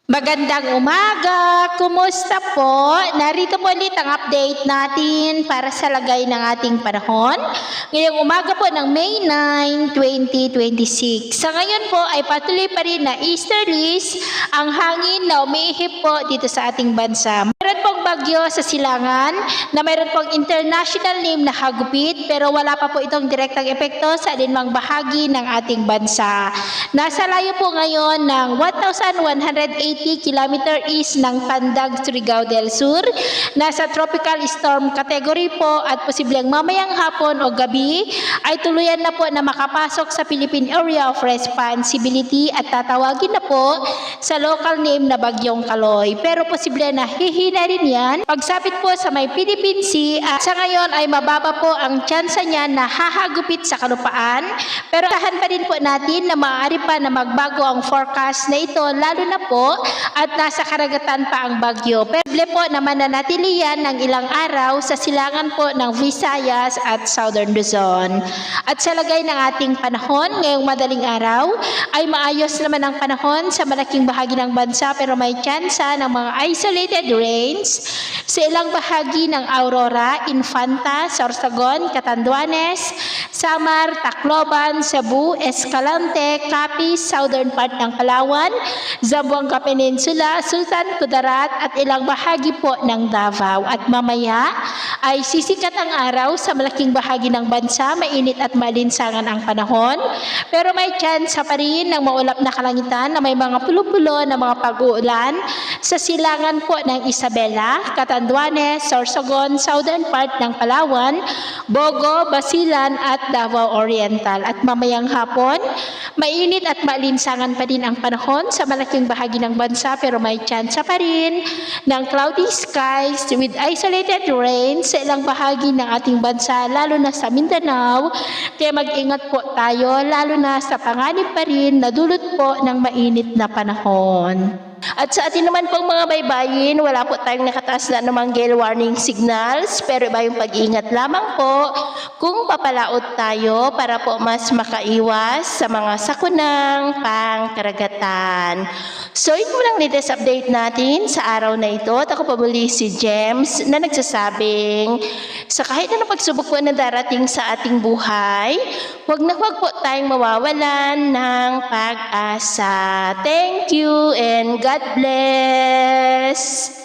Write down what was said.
Magandang umaga! Kumusta po? Narito po ulit ang update natin para sa lagay ng ating panahon. Ngayong umaga po ng May 9, 2026. Sa ngayon po ay patuloy pa rin na easterlies ang hangin na umihip po dito sa ating bansa. Mayroon pong bagyo sa silangan na mayroon pong international name na hagupit pero wala pa po itong direktang epekto sa alinmang bahagi ng ating bansa. Nasa layo po ngayon ng 1,180 km east ng Pandag, Surigao del Sur. Nasa tropical storm category po at posibleng mamayang hapon o gabi ay tuluyan na po na makapasok sa Philippine Area of Responsibility at tatawagin na po sa local name na Bagyong Kaloy. Pero posible na hihina rin yan pagsapit po sa may Philippine Sea at sa ngayon ay mababa po ang tsansa niya na hahagupit sa kalupaan. Pero tahan pa rin po natin na maaari pa na magbago ang forecast na ito lalo na po at nasa karagatan pa ang bagyo. Pero po na mananatili yan ng ilang araw sa silangan po ng Visayas at Southern Luzon. At sa lagay ng ating panahon ngayong madaling araw ay maayos naman ang panahon sa malaking bahagi ng bansa pero may tsansa ng mga isolated rains sa ilang bahagi ng Aurora, Infanta, Sorsogon, Catanduanes, Samar, Tacloban, Cebu, Escalante, Capiz, southern part ng Palawan, Zamboanga Peninsula, Sultan Kudarat at ilang bahagi po ng Davao. At mamaya ay sisikat ang araw sa malaking bahagi ng bansa, mainit at malinsangan ang panahon. Pero may tsansa pa rin ng maulap na kalangitan na may mga pulo-pulo na mga pag-uulan sa silangan po ng Isabela, Catanduanes, Sorsogon, southern part ng Palawan, Bogo, Basilan at Davao Oriental. At mamayang hapon, mainit at malinsangan pa din ang panahon sa malaking bahagi ng bansa pero may tsansa pa rin ng cloudy skies with isolated rain sa ilang bahagi ng ating bansa lalo na sa Mindanao. Kaya mag-ingat po tayo lalo na sa panganib pa rin na dulot po ng mainit na panahon. At sa atin naman pong mga baybayin, wala po tayong nakataas na namang gale warning signals pero iba yung pag-iingat lamang po kung papalaot tayo para po mas makaiwas sa mga sakunang pangkaragatan. So yun mo lang latest update natin sa araw na ito. At ako pa muli si James na nagsasabing sa kahit na pagsubok po na darating sa ating buhay, huwag na huwag po tayong mawawalan ng pag-asa. Thank you and God bless!